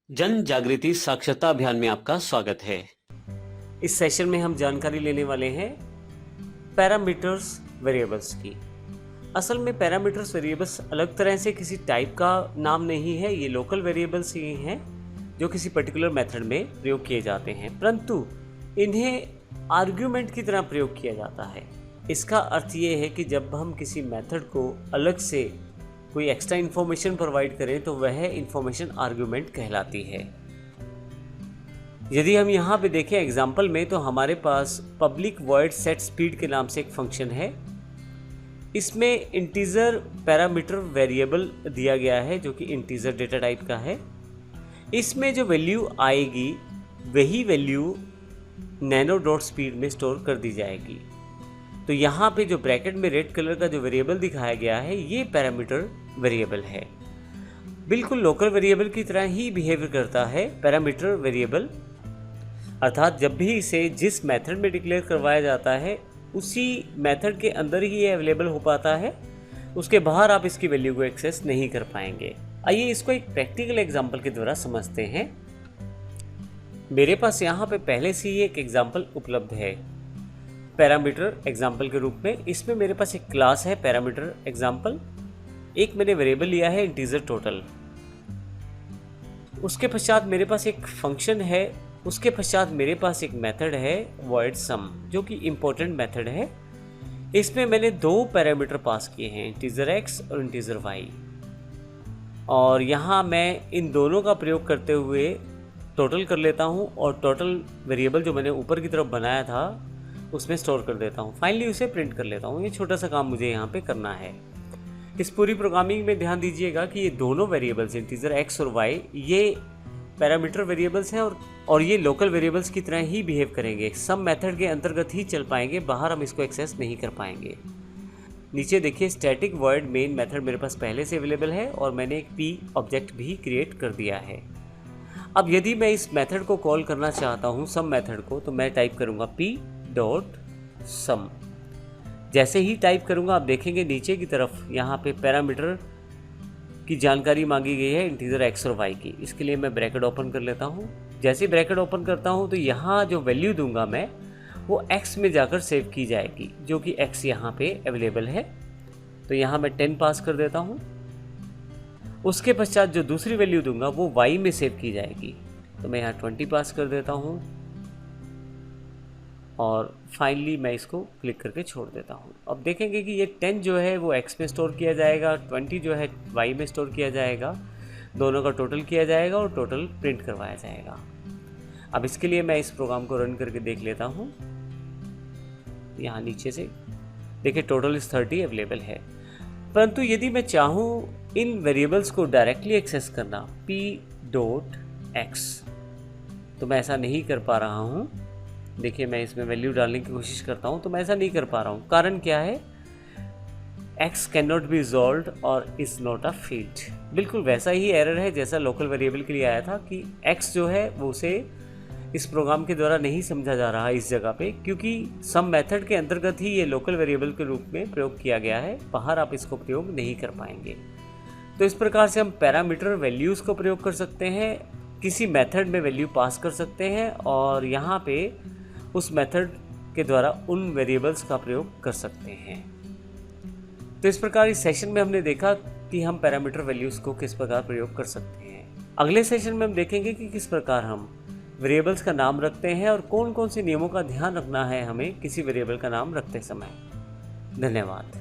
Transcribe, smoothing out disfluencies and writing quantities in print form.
जन जागृति साक्षरता अभियान में आपका स्वागत है। इस सेशन में हम जानकारी लेने वाले हैं पैरामीटर्स वेरिएबल्स की। असल में पैरामीटर्स वेरिएबल्स अलग तरह से किसी टाइप का नाम नहीं है, ये लोकल वेरिएबल्स ही हैं जो किसी पर्टिकुलर मेथड में प्रयोग किए जाते हैं, परंतु इन्हें आर्ग्यूमेंट की तरह प्रयोग किया जाता है। इसका अर्थ ये है कि जब हम किसी मेथड को अलग से कोई एक्स्ट्रा इन्फॉर्मेशन प्रोवाइड करें तो वह इन्फॉर्मेशन आर्ग्यूमेंट कहलाती है। यदि हम यहाँ पे देखें एग्जाम्पल में, तो हमारे पास पब्लिक वॉइड सेट स्पीड के नाम से एक फंक्शन है। इसमें इंटीजर पैरामीटर वेरिएबल दिया गया है जो कि इंटीजर डेटा टाइप का है। इसमें जो वैल्यू आएगी वही वैल्यू नैनो डॉट स्पीड में स्टोर कर दी जाएगी। तो यहाँ पे जो ब्रैकेट में रेड कलर का जो वेरिएबल दिखाया गया है ये पैरामीटर वेरिएबल है। बिल्कुल लोकल वेरिएबल की तरह ही बिहेव करता है पैरामीटर वेरिएबल, अर्थात जब भी इसे जिस मेथड में डिक्लेयर करवाया जाता है उसी मेथड के अंदर ही ये अवेलेबल हो पाता है, उसके बाहर आप इसकी वैल्यू को एक्सेस नहीं कर पाएंगे। आइए इसको एक प्रैक्टिकल एग्जाम्पल के द्वारा समझते हैं। मेरे पास यहाँ पे पहले से ही एक एग्जाम्पल उपलब्ध है पैरामीटर एग्जाम्पल के रूप में। इसमें मेरे पास एक क्लास है पैरामीटर एग्जाम्पल, एक मैंने वेरिएबल लिया है इंटीजर टोटल। उसके पश्चात मेरे पास एक फंक्शन है, उसके पश्चात मेरे पास एक मेथड है वॉइड सम जो कि इम्पोर्टेंट मेथड है। इसमें मैंने दो पैरामीटर पास किए हैं, इंटीजर x और इंटीजर y, और यहाँ मैं इन दोनों का प्रयोग करते हुए टोटल कर लेता हूँ और टोटल वेरिएबल जो मैंने ऊपर की तरफ बनाया था उसमें स्टोर कर देता हूँ। फाइनली उसे प्रिंट कर लेता हूँ। ये छोटा सा काम मुझे यहाँ पे करना है। इस पूरी प्रोग्रामिंग में ध्यान दीजिएगा कि ये दोनों वेरिएबल्स इंटीजर x और y ये पैरामीटर वेरिएबल्स हैं और ये लोकल वेरिएबल्स की तरह ही बिहेव करेंगे। सम मेथड के अंतर्गत ही चल पाएंगे, बाहर हम इसको एक्सेस नहीं कर पाएंगे। नीचे देखिए स्टैटिक वॉइड मेन मेथड मेरे पास पहले से अवेलेबल है और मैंने एक p ऑब्जेक्ट भी क्रिएट कर दिया है। अब यदि मैं इस मेथड को कॉल करना चाहता हूँ सम मेथड को, तो मैं टाइप करूँगा p डॉट सम। जैसे ही टाइप करूंगा आप देखेंगे नीचे की तरफ यहाँ पे पैरामीटर की जानकारी मांगी गई है इंटीजर x और y की। इसके लिए मैं ब्रैकेट ओपन कर लेता हूँ। जैसे ही ब्रैकेट ओपन करता हूँ तो यहाँ जो वैल्यू दूंगा मैं वो x में जाकर सेव की जाएगी, जो कि x यहाँ पे अवेलेबल है। तो यहाँ मैं 10 पास कर देता हूँ। उसके पश्चात जो दूसरी वैल्यू दूंगा वो y में सेव की जाएगी, तो मैं यहाँ 20 पास कर देता हूँ और फाइनली मैं इसको क्लिक करके छोड़ देता हूँ। अब देखेंगे कि ये 10 जो है वो x में स्टोर किया जाएगा, 20 जो है y में स्टोर किया जाएगा, दोनों का टोटल किया जाएगा और टोटल प्रिंट करवाया जाएगा। अब इसके लिए मैं इस प्रोग्राम को रन करके देख लेता हूँ। यहाँ नीचे से देखिए टोटल इस 30 अवेलेबल है, परंतु यदि मैं चाहूँ इन वेरिएबल्स को डायरेक्टली एक्सेस करना p डॉट x, तो मैं ऐसा नहीं कर पा रहा हूँ। देखिए मैं इसमें वैल्यू डालने की कोशिश करता हूँ तो मैं ऐसा नहीं कर पा रहा हूँ। कारण क्या है? x can not be resolved और इज नॉट अ फील्ड। बिल्कुल वैसा ही एरर है जैसा लोकल वेरिएबल के लिए आया था कि x जो है वो उसे इस प्रोग्राम के द्वारा नहीं समझा जा रहा है इस जगह पे, क्योंकि सम मेथड के अंतर्गत ही ये लोकल वेरिएबल के रूप में प्रयोग किया गया है, बाहर आप इसको प्रयोग नहीं कर पाएंगे। तो इस प्रकार से हम पैरामीटर वैल्यूज़ को प्रयोग कर सकते हैं, किसी मेथड में वैल्यू पास कर सकते हैं और यहाँ पे उस मेथड के द्वारा उन वेरिएबल्स का प्रयोग कर सकते हैं। तो इस प्रकार इस सेशन में हमने देखा कि हम पैरामीटर वैल्यूज़ को किस प्रकार प्रयोग कर सकते हैं। अगले सेशन में हम देखेंगे कि किस प्रकार हम वेरिएबल्स का नाम रखते हैं और कौन कौन से नियमों का ध्यान रखना है हमें किसी वेरिएबल का नाम रखते समय। धन्यवाद।